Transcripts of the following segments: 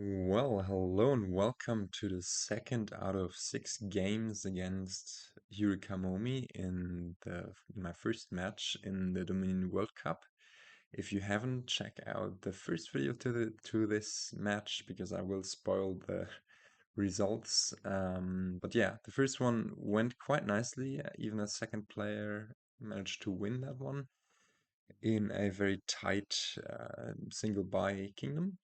Well, hello and welcome to the second out of 6 games against yurikamome in my first match in the Dominion World Cup. If you haven't, check out the first video to this match because I will spoil the results. But yeah, the first one went quite nicely. Even a second player managed to win that one in a very tight single buy kingdom.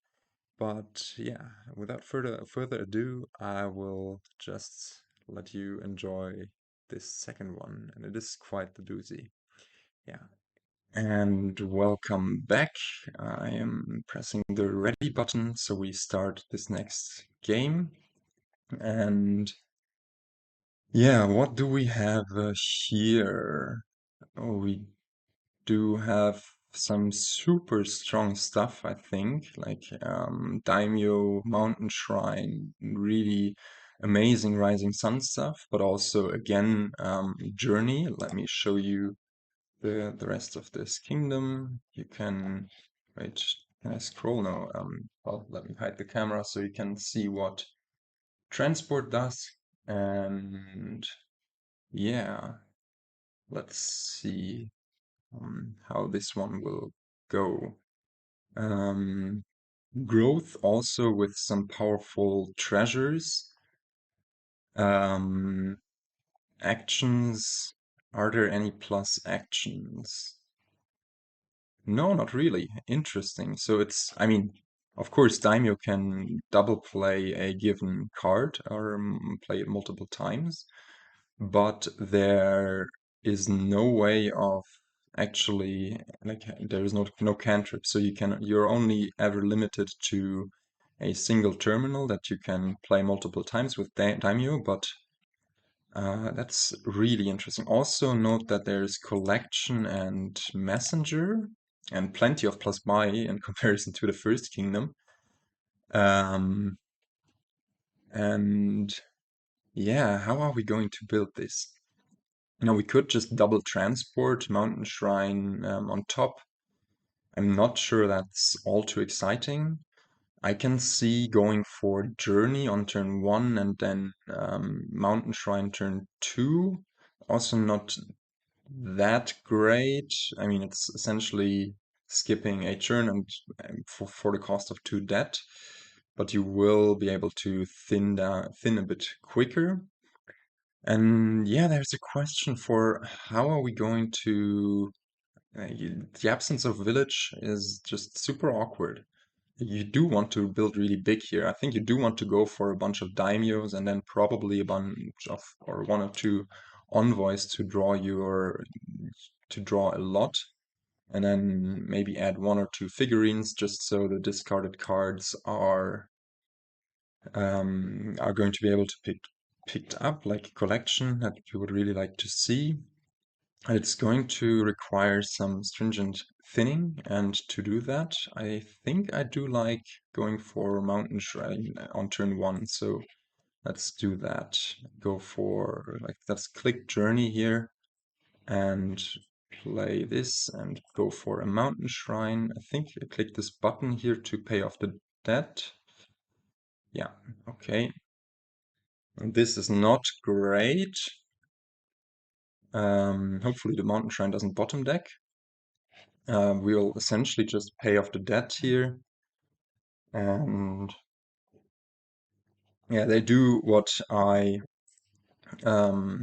But yeah, without further ado, I will just let you enjoy this second one, and it is quite the doozy. Yeah. And welcome back. I am pressing the ready button, so we start this next game. And yeah, what do we have here? Oh, we do have some super strong stuff, I think, like Daimyo, Mountain Shrine, really amazing Rising Sun stuff, but also again Journey. Let me show you the rest of this kingdom. You can wait. Can I scroll now? Well, let me hide the camera so you can see what transport does. And yeah, let's see how this one will go. Um, Growth also with some powerful treasures. Um, Actions. Are there any plus actions? No, not really. Interesting. So I mean, of course, Daimyo can double play a given card or play it multiple times, but there is no way of actually like there is no cantrip, so you're only ever limited to a single terminal that you can play multiple times with Daimyo, but that's really interesting. Also note that there's collection and messenger and plenty of plus buy in comparison to the first kingdom. Um, and yeah, how are we going to build this? Now we could just double transport Mountain Shrine on top. I'm not sure that's all too exciting. I can see going for Journey on turn 1 and then Mountain Shrine turn 2. Also not that great. I mean, it's essentially skipping a turn and for the cost of 2 debt, but you will be able to thin a bit quicker. And yeah, there's a question for how are we going to. The absence of village is just super awkward. You do want to build really big here. I think you do want to go for a bunch of daimyos and then probably a bunch of, or one or two envoys to draw a lot. And then maybe add one or two figurines just so the discarded cards are going to be able to picked up, like a collection that you would really like to see. And it's going to require some stringent thinning, and to do that, I think I do like going for Mountain Shrine on turn 1. So let's do that. Go for, like, let's click Journey here and play this and go for a Mountain Shrine. I think I click this button here to pay off the debt. Yeah, okay. This is not great. Hopefully the Mountain Shrine doesn't bottom deck. We'll essentially just pay off the debt here. And yeah, they do um,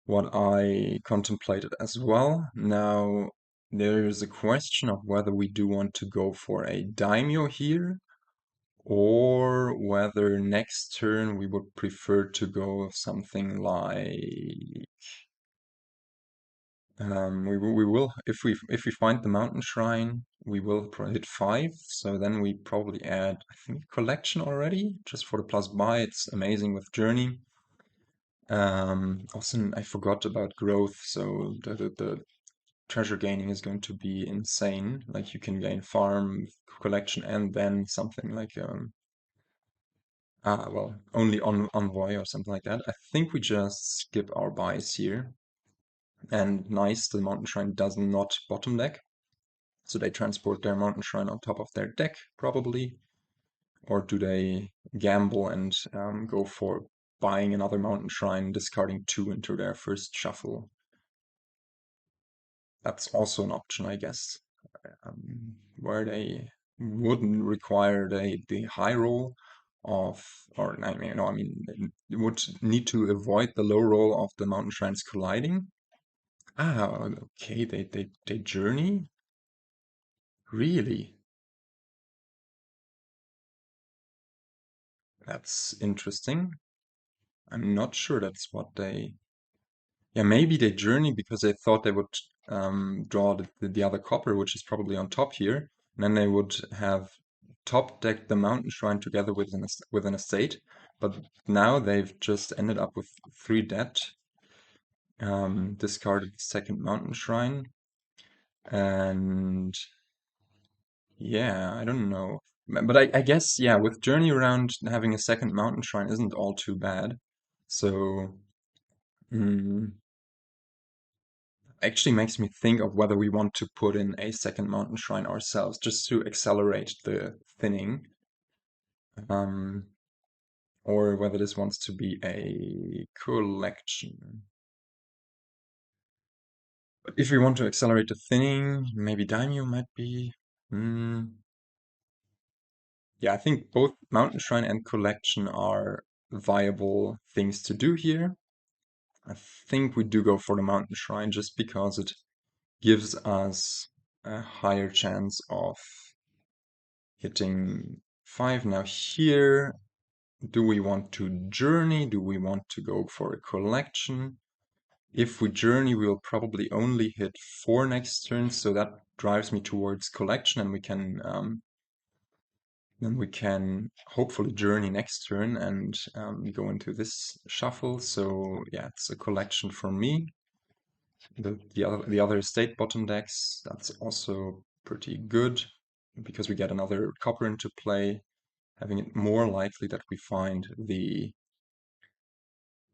what I contemplated as well. Now, there is a question of whether we do want to go for a daimyo here, or whether next turn we would prefer to go with something like we will if we find the mountain shrine, we will hit 5. So then we probably add, I think, collection already just for the plus buy. It's amazing with journey. Also, I forgot about growth. So the treasure gaining is going to be insane. Like you can gain farm, collection, and then something like well, only on envoy or something like that. I think we just skip our buys here. And nice, the mountain shrine does not bottom deck. So they transport their mountain shrine on top of their deck, probably. or do they gamble and go for buying another mountain shrine, discarding 2 into their first shuffle? That's also an option, I guess, where they wouldn't require the high roll of, or I mean, no, I mean, they would need to avoid the low roll of the mountain shrines colliding. Ah, okay, they journey? Really? That's interesting. I'm not sure that's what they. Yeah, maybe they journey because they thought they would draw the other copper, which is probably on top here. And then they would have top decked the mountain shrine together with an estate. But now they've just ended up with 3 dead, discarded the second mountain shrine. And yeah, I don't know. But I guess, yeah, with Journey around, having a second mountain shrine isn't all too bad. So, mm, actually makes me think of whether we want to put in a second mountain shrine ourselves, just to accelerate the thinning, um, or whether this wants to be a collection. But if we want to accelerate the thinning, maybe Daimyo might be. Mm, yeah, I think both mountain shrine and collection are viable things to do here. I think we do go for the mountain shrine just because it gives us a higher chance of hitting 5. Now here, do we want to journey? Do we want to go for a collection? If we journey, we'll probably only hit 4 next turn, so that drives me towards collection, and then we can hopefully journey next turn and go into this shuffle. So yeah, it's a collection for me. The other estate bottom decks, that's also pretty good because we get another copper into play, having it more likely that we find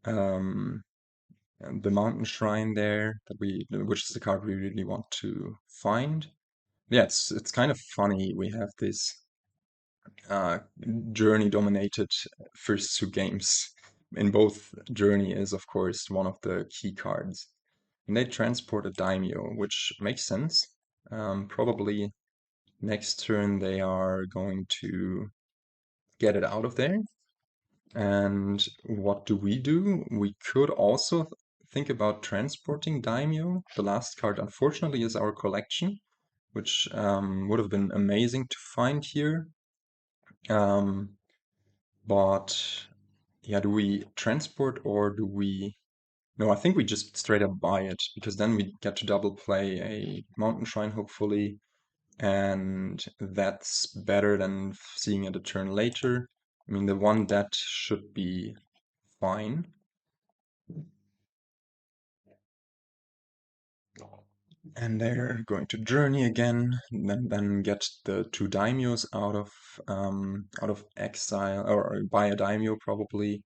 um, the mountain shrine there, which is the card we really want to find. Yeah, it's kind of funny. We have this uh, journey dominated first 2 games. In both, journey is of course one of the key cards. And they transport a Daimyo, which makes sense. Probably next turn they are going to get it out of there. And what do? We could also think about transporting Daimyo. The last card, unfortunately, is our collection, which would have been amazing to find here. Um, but yeah, do we transport or do we? No, I think we just straight up buy it because then we get to double play a mountain shrine, hopefully, and that's better than seeing it a turn later. I mean, the one that should be fine. And they're going to journey again, and then get the 2 daimyos out of exile, or buy a daimyo probably.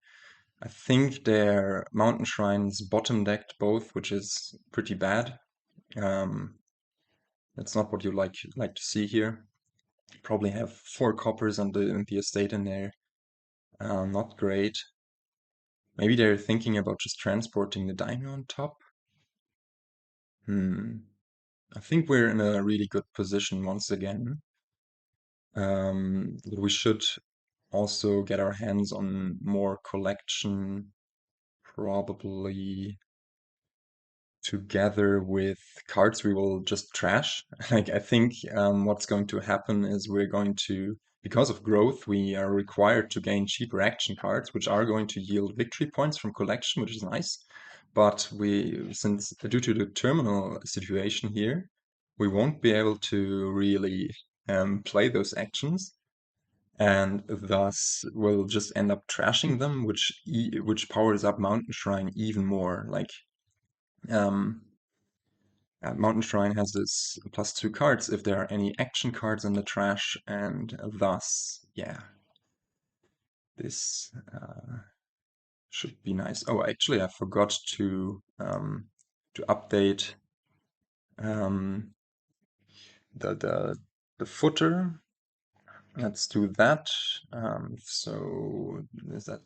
I think their mountain shrines bottom decked both, which is pretty bad. Um, that's not what you like to see here. Probably have 4 coppers on the estate in there. Not great. Maybe they're thinking about just transporting the daimyo on top. Hmm. I think we're in a really good position once again. We should also get our hands on more collection, probably together with cards we will just trash. Like I think what's going to happen is we're going to, because of growth, we are required to gain cheaper action cards, which are going to yield victory points from collection, which is nice. But since due to the terminal situation here, we won't be able to really play those actions, and thus we'll just end up trashing them, which powers up Mountain Shrine even more. Like um, Mountain Shrine has this +2 cards if there are any action cards in the trash, and thus, yeah, this should be nice. Oh, actually, I forgot to update um, the footer. let's do that. So is that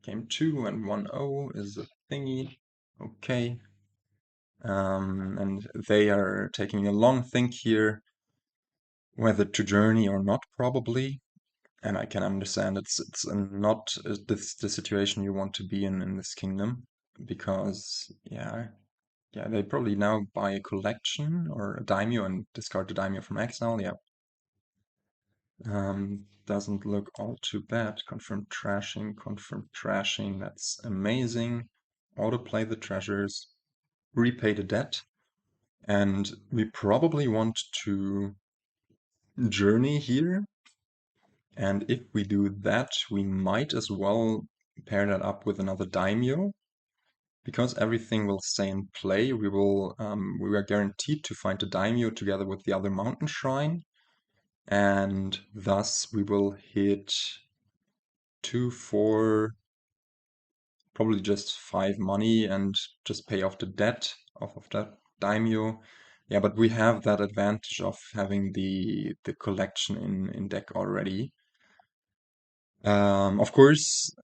game 2 and 1-0 is a thingy. Okay. And they are taking a long think here whether to journey or not, probably. And I can understand it's not the situation you want to be in this kingdom, because yeah, they probably now buy a collection or a daimyo and discard the daimyo from exile. Yeah, doesn't look all too bad. Confirm trashing. That's amazing. Autoplay the treasures, repay the debt, and we probably want to journey here. And if we do that, we might as well pair that up with another daimyo, because everything will stay in play. We are guaranteed to find the daimyo together with the other mountain shrine, and thus we will hit 2, 4, probably just 5 money and just pay off the debt of that daimyo. Yeah, but we have that advantage of having the collection in deck already. Of course,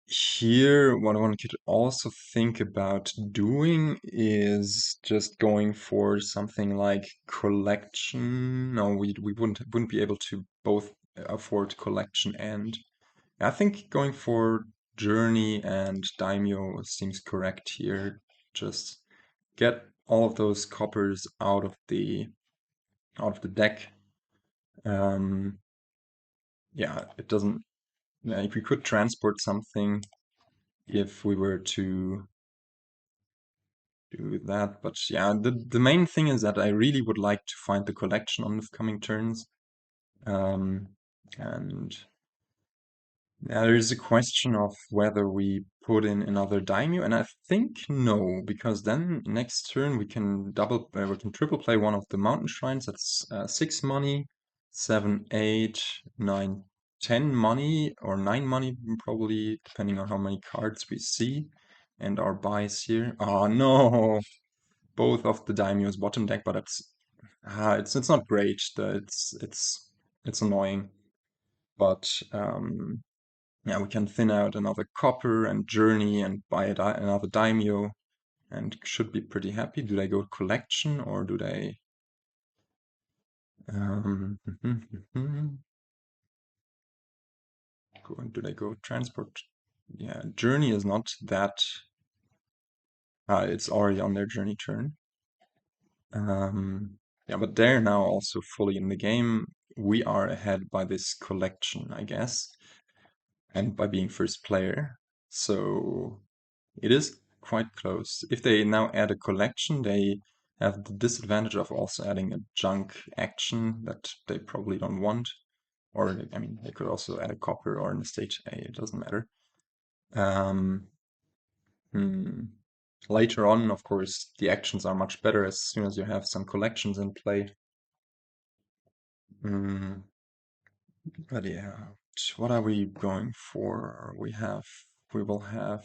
here, what one could also think about doing is just going for something like collection. No, we wouldn't be able to both afford collection, and I think going for journey and daimyo seems correct here. Just get all of those coppers out of the deck. Yeah, it doesn't. Yeah, if we could transport something, if we were to do that. But yeah, the main thing is that I really would like to find the collection on the coming turns. Um, and yeah, there is a question of whether we put in another daimyo, and I think no, because then next turn we can triple play one of the mountain shrines. That's 6 money, 7, 8, 9, 10 money, or 9 money probably, depending on how many cards we see, and our buys here. Oh no! Both of the Daimyo's bottom deck, but it's not great. It's annoying, but yeah, we can thin out another copper and journey and buy another Daimyo, and should be pretty happy. Do they go collection or do they? Do they go transport? Yeah, journey is not that. It's already on their journey turn. Yeah, but they're now also fully in the game. We are ahead by this collection, I guess, and by being first player. So it is quite close. If they now add a collection, they have the disadvantage of also adding a junk action that they probably don't want. Or, I mean, they could also add a copper or an estate A, it doesn't matter. Um, hmm. Later on, of course, the actions are much better as soon as you have some collections in play. Mm, but yeah, what are we going for? We will have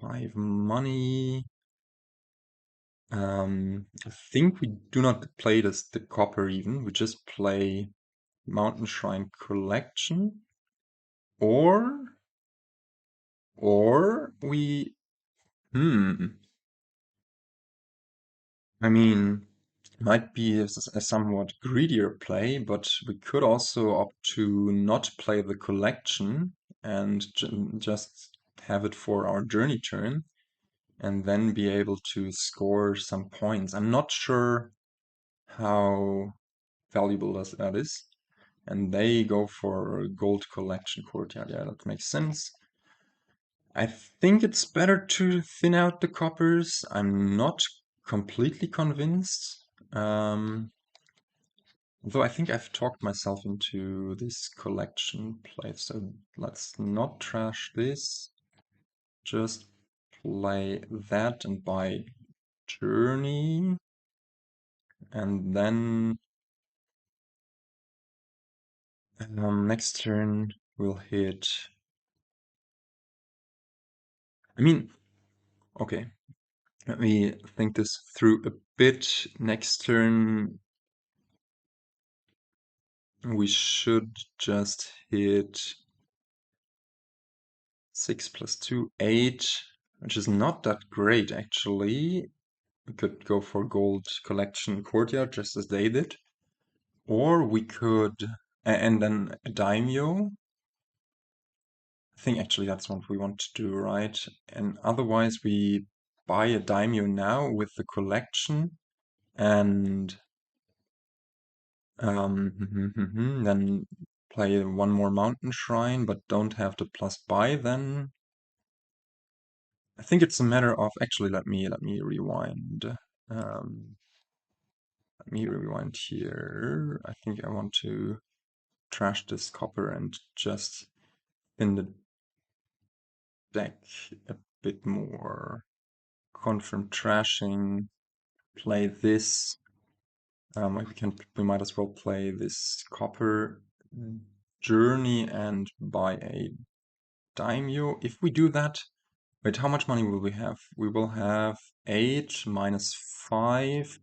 5 money. I think we do not play the copper even. We just play Mountain Shrine Collection, or we. I mean, might be a somewhat greedier play, but we could also opt to not play the collection and just have it for our journey turn, and then be able to score some points. I'm not sure how valuable that is. And they go for gold collection courtyard. Yeah, that makes sense. I think it's better to thin out the coppers. I'm not completely convinced. Though I think I've talked myself into this collection play. So let's not trash this. Just play that and buy journey. And then next turn we'll hit. I mean, okay. Let me think this through a bit. Next turn, we should just hit 6 plus 2, 8, which is not that great actually. We could go for gold collection Courtyard just as they did. Or we could, and then a Daimyo. I think actually that's what we want to do, right? And otherwise we buy a Daimyo now with the collection and then play one more mountain shrine, but don't have the plus buy then. I think it's a matter of actually let me rewind. Let me rewind here. I think I want to trash this copper and just in the deck a bit more. Confirm trashing. Play this. We might as well play this copper journey and buy a Daimyo. If we do that, wait, how much money will we have? We will have 8 minus 5.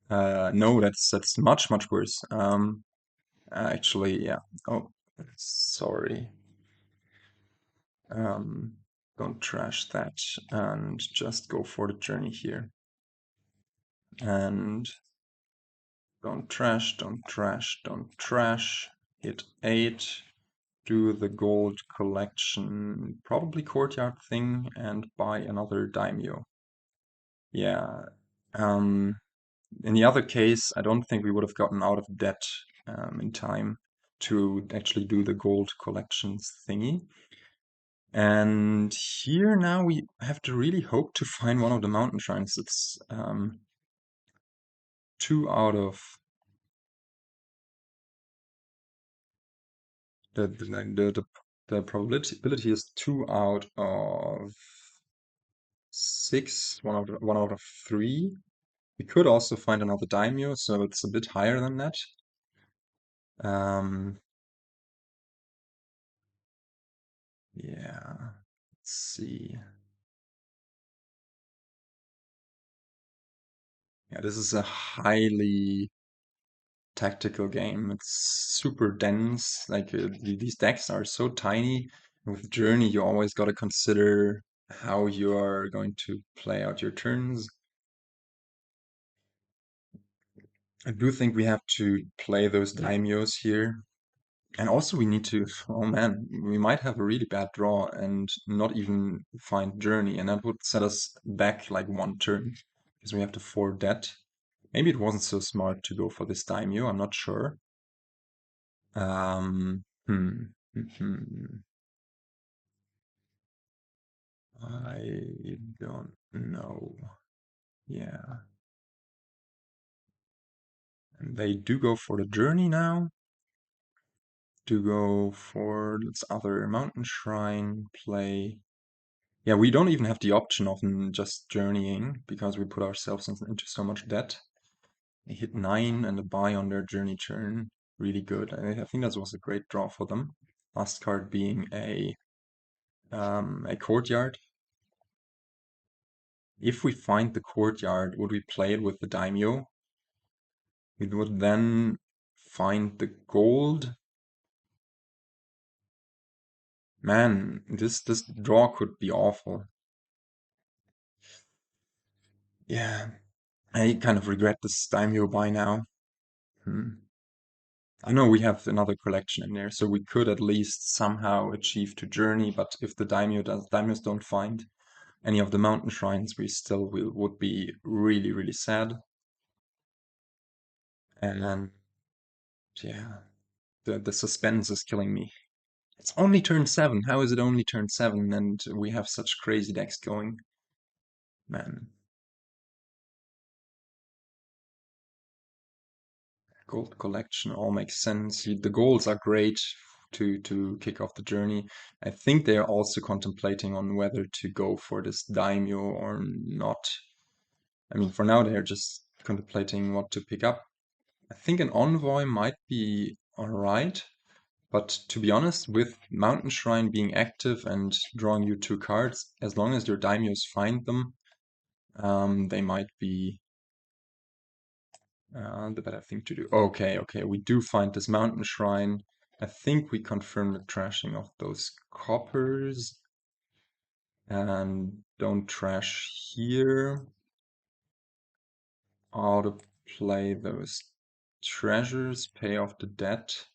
No, that's much worse. Actually, yeah. Oh, sorry. Don't trash that and just go for the journey here. And don't trash, don't trash, don't trash. Hit 8. Do the gold collection, probably Courtyard thing, and buy another Daimyo. Yeah. In the other case, I don't think we would have gotten out of debt in time to actually do the gold collections thingy. And here now we have to really hope to find one of the mountain shrines. It's 2 out of the probability is 2 out of 6, 1 out of 3. We could also find another Daimyo, so it's a bit higher than that. Yeah, let's see. Yeah, this is a highly tactical game. It's super dense. Like these decks are so tiny. With Journey, you always got to consider how you are going to play out your turns. I do think we have to play those Daimyos here. And also we need to, oh man, we might have a really bad draw and not even find Journey, and that would set us back like 1 turn, because we have to forward that. Maybe it wasn't so smart to go for this Daimyo, I'm not sure. Um, hmm, I don't know. Yeah. And they do go for the Journey now. Do go for this other mountain shrine play. Yeah, we don't even have the option of just journeying because we put ourselves into so much debt. They hit 9 and a buy on their journey turn. Really good. I think that was a great draw for them. Last card being a Courtyard. If we find the Courtyard, would we play it with the Daimyo? We would then find the gold. Man, this draw could be awful. Yeah, I kind of regret this Daimyo buy now. I know we have another collection in there, so we could at least somehow achieve to journey, but if the Daimyos don't find any of the mountain shrines, we still would be really sad. And yeah, the suspense is killing me. It's only turn 7. How is it only turn 7 and we have such crazy decks going? Man. Gold collection all makes sense. The goals are great to kick off the journey. I think they are also contemplating on whether to go for this Daimyo or not. I mean, for now they're just contemplating what to pick up. I think an Envoy might be alright, but to be honest, with Mountain Shrine being active and drawing you 2 cards, as long as your Daimyos find them, they might be The better thing to do. Okay, okay, we do find this mountain shrine. I think we confirm the trashing of those coppers. And don't trash here. Auto play those treasures, pay off the debt.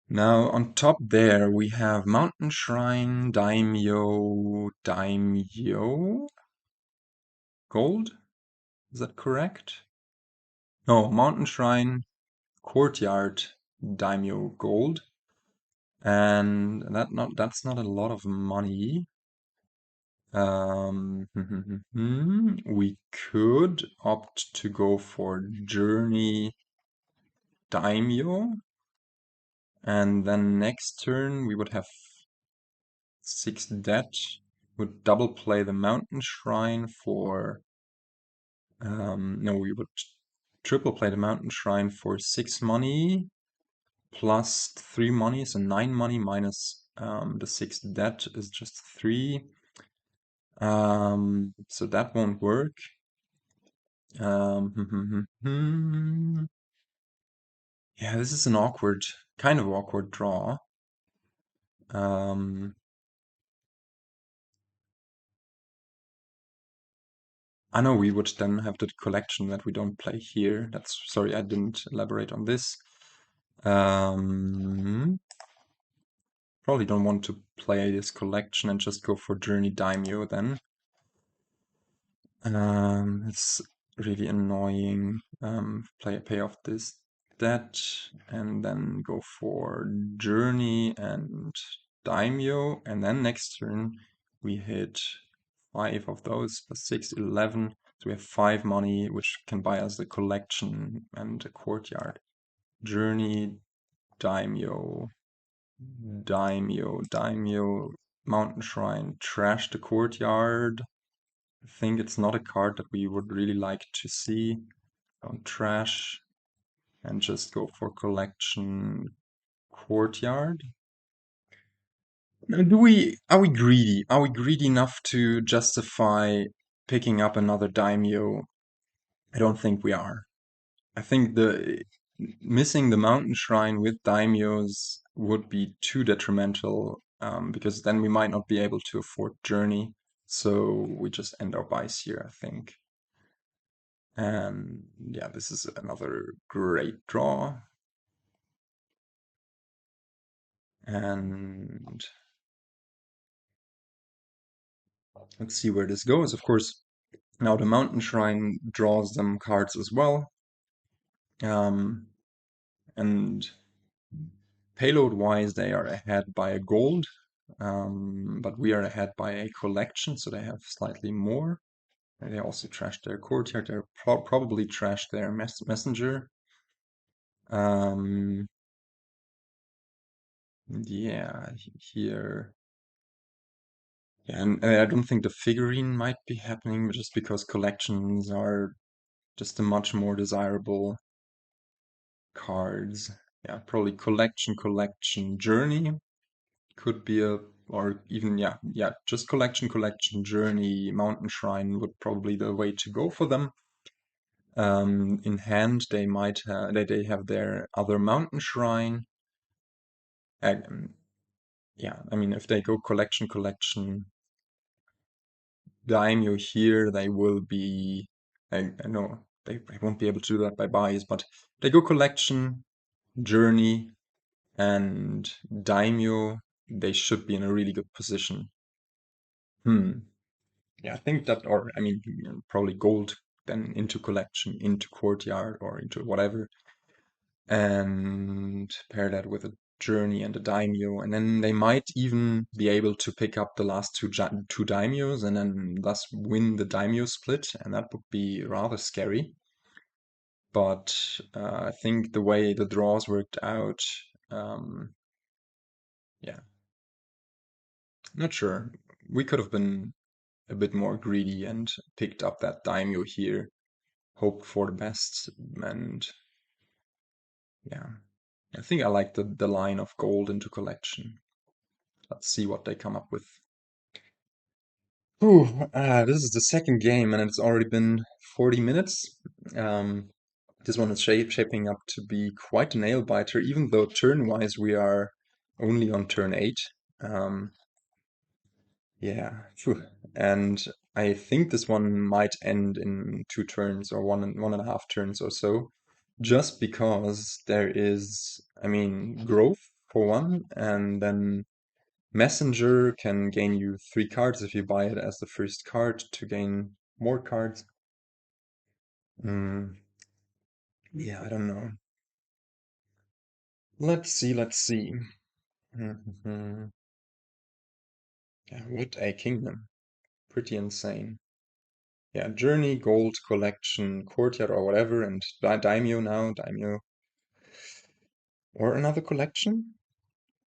Now on top there we have Mountain Shrine, Daimyo, Gold? Is that correct? No, Mountain Shrine, Courtyard, Daimyo Gold. And that's not a lot of money. We could opt to go for Journey Daimyo, and then next turn we would have 6 debt. Would double play the Mountain Shrine for no, we would triple play the Mountain Shrine for 6 money plus 3 money, so 9 money minus the 6 debt is just 3. So that won't work. Yeah, this is an kind of awkward draw. I know we would then have the collection that we don't play here. Sorry, I didn't elaborate on this. Probably don't want to play this collection and just go for Journey Daimyo then. It's really annoying. Pay off this debt and then go for Journey and Daimyo, and then next turn we hit 5 of those, plus 6, 11. So we have 5 money, which can buy us the collection and the courtyard. Journey, Daimyo, Mountain Shrine, trash the courtyard. I think it's not a card that we would really like to see. Don't trash and just go for collection courtyard. Now, are we greedy? Are we greedy enough to justify picking up another daimyo? I don't think we are. I think the missing the mountain shrine with daimyos would be too detrimental, because then we might not be able to afford journey. So we just end our buys here, I think. And yeah, this is another great draw. And let's see where this goes. Of course, now the Mountain Shrine draws them cards as well. And payload-wise, they are ahead by a gold. But we are ahead by a collection, so they have slightly more. And they also trashed their courtyard. They're probably trashed their messenger. Yeah, here. Yeah, and I don't think the figurine might be happening just because collections are just a much more desirable cards. Yeah, probably collection, journey could be or even, yeah, just collection, journey, mountain shrine would probably the way to go for them. In hand, they might they have their other mountain shrine. Yeah, I mean, if they go collection, Daimyo here, they will be, I know they won't be able to do that by buys, but they go collection, journey, and Daimyo, they should be in a really good position. Yeah, I think that, or I mean, probably gold, then into collection, into courtyard, or into whatever, and pair that with a journey and a daimyo, and then they might even be able to pick up the last two daimyos and then thus win the daimyo split, and that would be rather scary. But I think the way the draws worked out, yeah, not sure. We could have been a bit more greedy and picked up that daimyo here, hoped for the best, and yeah, I think I like the line of gold into collection. Let's see what they come up with. Ooh, this is the second game and it's already been 40 minutes. This one is shaping up to be quite a nail biter, even though turn-wise we are only on turn 8. Um, yeah, phew. And I think this one might end in 2 turns or one and a half turns or so, just because there is, I mean, growth for one, and then Messenger can gain you 3 cards if you buy it as the first card to gain more cards. Mm, yeah, I don't know. Let's see, let's see. Mhm. Yeah, what a kingdom. Pretty insane. Yeah, Journey, Gold, Collection, Courtyard or whatever, and Daimyo now, Daimyo. Or another collection?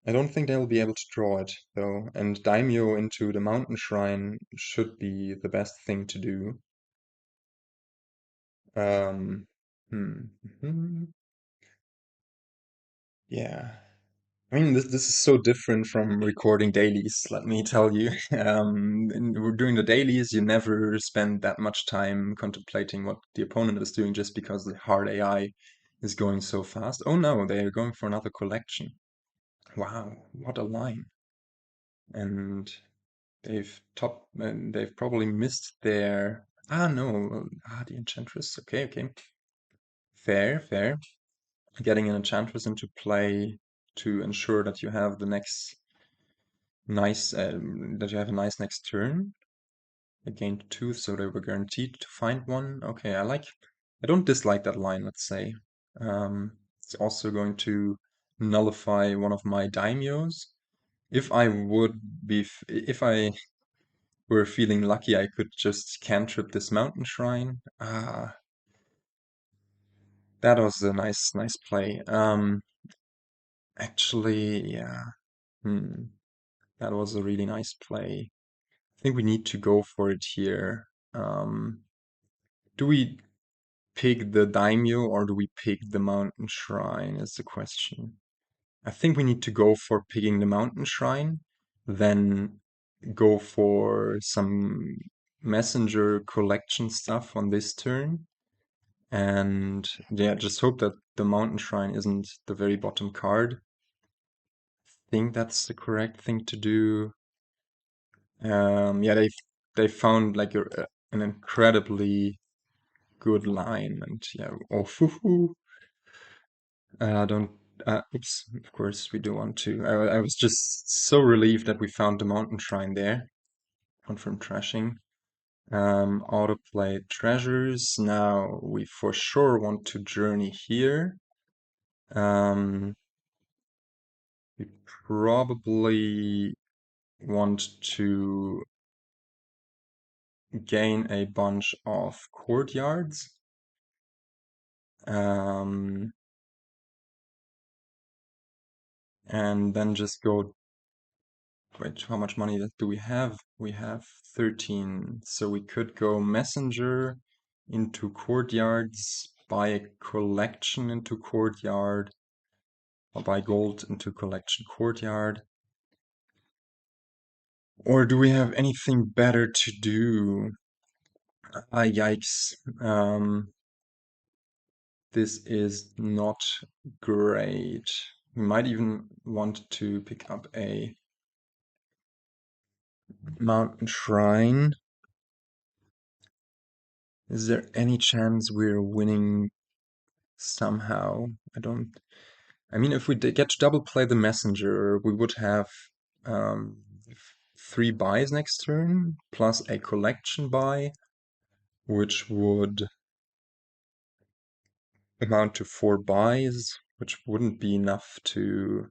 I don't think they'll be able to draw it, though. And Daimyo into the Mountain Shrine should be the best thing to do. Um, hmm. mhm. Yeah. I mean, this is so different from recording dailies, let me tell you. During the dailies, you never spend that much time contemplating what the opponent is doing just because the hard AI is going so fast. Oh no, they are going for another collection. Wow, what a line. And they've probably missed their no, the Enchantress. Okay, okay. Fair, fair. Getting an Enchantress into play to ensure that you have the next nice that you have a nice next turn. I gained 2, so they were guaranteed to find one. Okay, I don't dislike that line, let's say. It's also going to nullify one of my Daimyos. If I were feeling lucky, I could just cantrip this mountain shrine. That was a nice play. Actually, yeah. Hmm, that was a really nice play. I think we need to go for it here. Do we pick the daimyo or do we pick the mountain shrine is the question. I think we need to go for picking the mountain shrine, then go for some messenger collection stuff on this turn. And yeah, just hope that the mountain shrine isn't the very bottom card. I think that's the correct thing to do. Yeah, they found like an incredibly good line, and yeah, oh, don't. Oops, of course we do want to. I was just so relieved that we found the mountain shrine there. Confirm trashing. Autoplay treasures. Now we for sure want to journey here. Um, we probably want to gain a bunch of courtyards. Um, and then just go. Wait, how much money do we have? We have 13. So we could go messenger into courtyards, buy a collection into courtyard, or buy gold into collection courtyard. Or do we have anything better to do? Yikes. This is not great. We might even want to pick up a mountain shrine. Is there any chance we're winning somehow? I mean, if we did get to double play the messenger, we would have um, 3 buys next turn, plus a collection buy, which would amount to 4 buys, which wouldn't be enough to.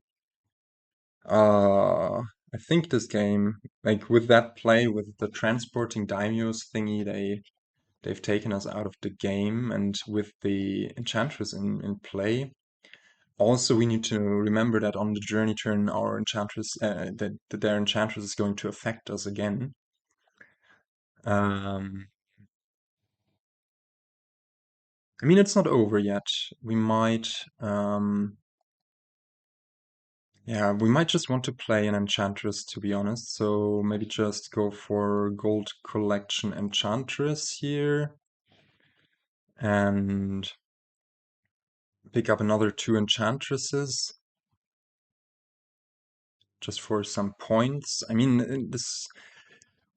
I think this game, like with that play, with the transporting Daimyos thingy, they've taken us out of the game, and with the Enchantress in play. Also, we need to remember that on the journey turn, our Enchantress, that their Enchantress is going to affect us again. Um, I mean, it's not over yet. We might, yeah, we might just want to play an Enchantress, to be honest. So maybe just go for Gold Collection Enchantress here. And pick up another 2 Enchantresses just for some points. I mean, this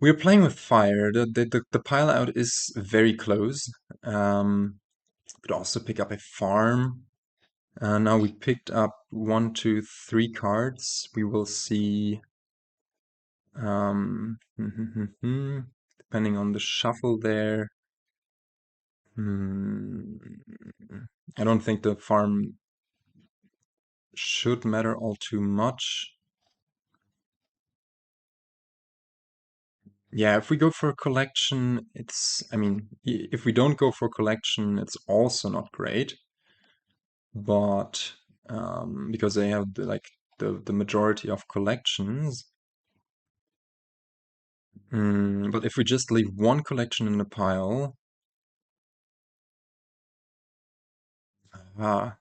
we're playing with fire. The pile out is very close. Could also pick up a farm. Now we picked up 1, 2, 3 cards. We will see, depending on the shuffle there. I don't think the farm should matter all too much. Yeah, if we go for a collection, I mean, if we don't go for collection, it's also not great. But because they have the majority of collections. But if we just leave one collection in the pile, ah,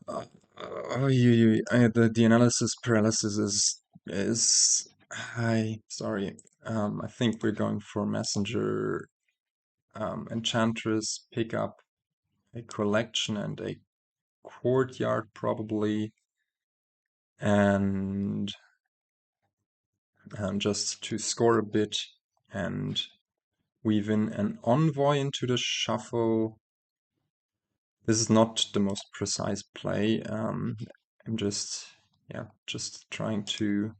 the analysis paralysis is high. Sorry. I think we're going for messenger, enchantress, pick up a collection and a courtyard probably, and just to score a bit and weave in an envoy into the shuffle. This is not the most precise play. I'm just trying to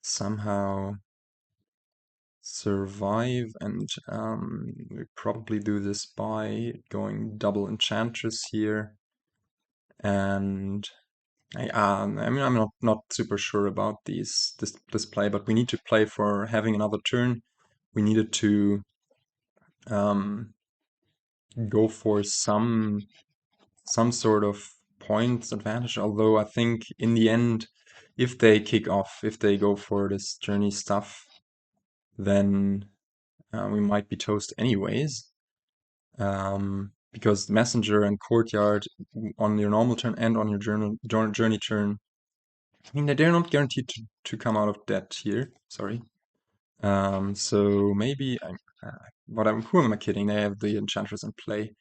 somehow survive, and we probably do this by going double Enchantress here. And I mean, I'm not super sure about this play, but we need to play for having another turn. We needed to go for some sort of points advantage. Although I think in the end, if they kick off, if they go for this journey stuff, then we might be toast anyways. Because messenger and courtyard on your normal turn and on your journey turn, I mean, they're not guaranteed to come out of debt here. Sorry. So maybe who am I kidding? They have the Enchantress in play.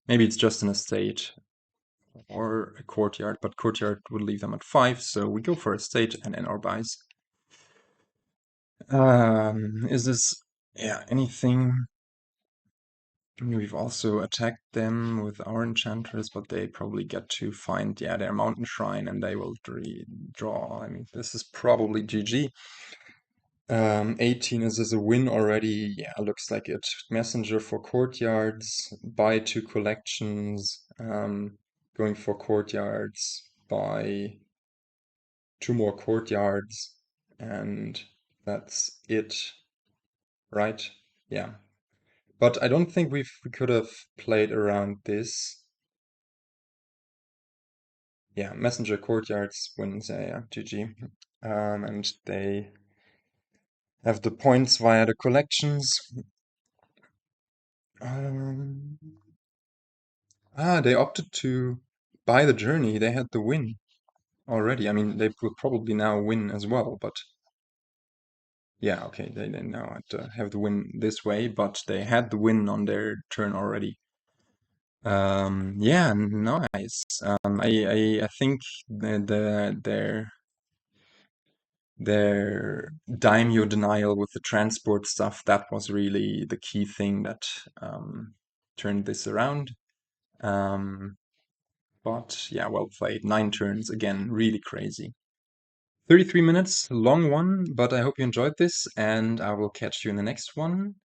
Maybe it's just an estate or a courtyard, but courtyard would leave them at 5, so we go for estate and then our buys. Is this, yeah, anything? We've also attacked them with our Enchantress, but they probably get to find, yeah, their mountain shrine and they will draw. I mean, this is probably GG. 18 is a win already. Yeah, looks like it. Messenger for courtyards, buy 2 collections, going for courtyards, buy 2 more courtyards, and that's it, right? Yeah. But I don't think we could have played around this. Yeah, messenger courtyards wins, yeah, GG. And they have the points via the collections. Um, they opted to buy the journey. They had the win already. I mean, they will probably now win as well, but yeah, okay, they now have the win this way, but they had the win on their turn already. Yeah, nice. I think their Daimyo denial with the transport stuff, that was really the key thing that turned this around. But yeah, well played. 9 turns again, really crazy. 33 minutes, long one, but I hope you enjoyed this, and I will catch you in the next one.